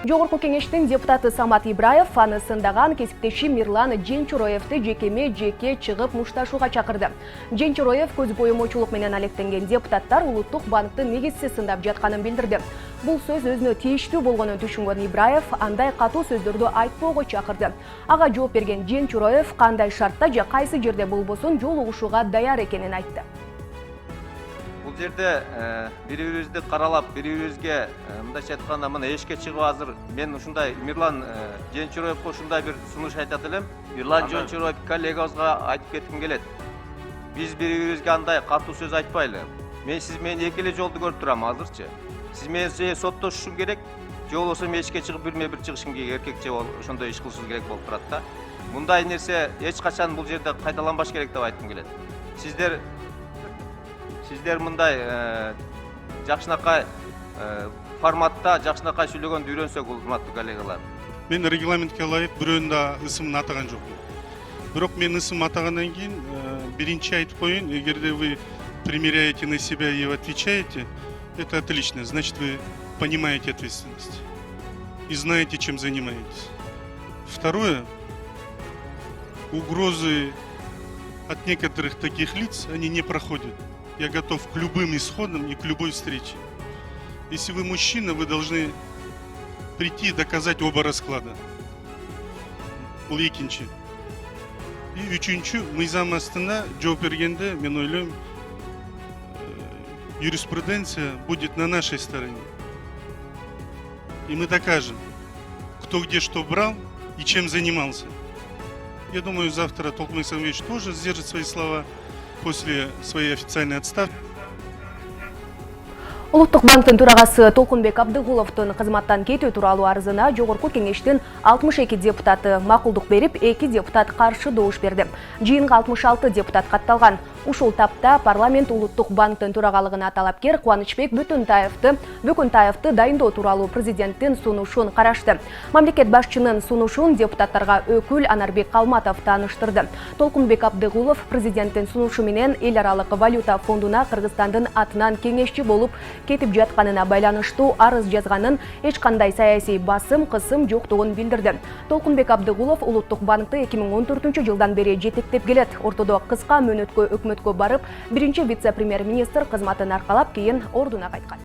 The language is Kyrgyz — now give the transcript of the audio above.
Жогорку кеңештин депутаты Самат Ибраев аны сындаган кесиптеши Мирлан Женчуроевди жеке чыгып мушташууга чакырды. Женчуроев көз боюмочулук менен алектенген депутаттар Улуттук банктын негизсиз сындап жатканын билдирди. Бул сөз өзүнө тийиштүү болгонун түшүнгөн Ибраев андай катуу сөздөрдү айтпоого чакырды. Ага жооп берген Женчуроев кандай шартта же кайсы жерде болбосун жолугушууга даяр экенин айтты. Бұл жерде бири-бирибизди каралап, бири-бирибизге мындайча айтканда мына эшикке чыгып азыр мен ушундай Мирлан Женчуроевго ушундай бир сунуш айтат элем. Мирлан Женчуроев коллегабызга айтып кетким келет. Биз бири-бирибизге андай катуу сөз айтпайлы. Мен сиз мени эки эле жолду көрүп турам азырчы. Сиз менен же соттошушуң керек, же болбосо мен эшикке чыгып бирме-бир чыгышым керек, эркекче ошондой иш кылышыбыз керек болуп турат да. Мындай нерсе эч качан бул жерде кайталанбаш керек деп айткым келет. Сиздер мындай жакшынакай форматта жакшынакай сүйлөгөндү үйрөнсөк, урматтуу коллегалар. Мен регламентке ылайык бирөөнүн да ысымын атаган жокмун. Бирок мен ысым атагандан кийин биринчи айтып коеюн, эгерде вы примеряете на себя и отвечаете, это отлично, значит вы понимаете ответственность и знаете, чем занимаетесь. Второе, угрозы от некоторых таких лиц, они не проходят. Я готов к любым исходам и к любой встрече. Если вы мужчина, вы должны прийти и доказать оба расклада. Бул экинчи. И үчүнчү, мыйзам астында жооп бергенде, мен ойлойм, юриспруденция будет на нашей стороне. И мы докажем, кто где что брал и чем занимался. Я думаю, завтра Толкунбек Сагынбекович тоже сдержит свои слова после своей официальной отставки. Улуттук банктын төрагасы Толкунбек Абдыгуловдун кызматтан кетүү тууралуу арызына Жогорку кеңештин 62 депутаты макулдук берип, 2 депутат каршы добуш берди. Жыйынга 66 депутат катталган. Ушул тапта парламент Улуттук банктын төрагалыгына талапкер Кубанычбек Бөкөнтаевди дайындоо тууралуу президенттин сунушун карашты. Мамлекет башчынын сунушун депутаттарга өкүл Анарбек Калматов тааныштырды. Толкунбек Абдыгулов президенттин сунушу менен эл аралык валюта фондуна Кыргызстандын атынан кеңешчи болуп кетип жатканына байланыштуу арыз жазганын, эч кандай саясий кысым жоктугун билдирди. Толкунбек Абдыгулов Улуттук банкты 2014-жылдан бери жетектеп келет. Ортодо кыска мөөнөткө өкмөткө барып, биринчи вице-премьер-министр кызматын аркалап, кийин ордуна кайткан.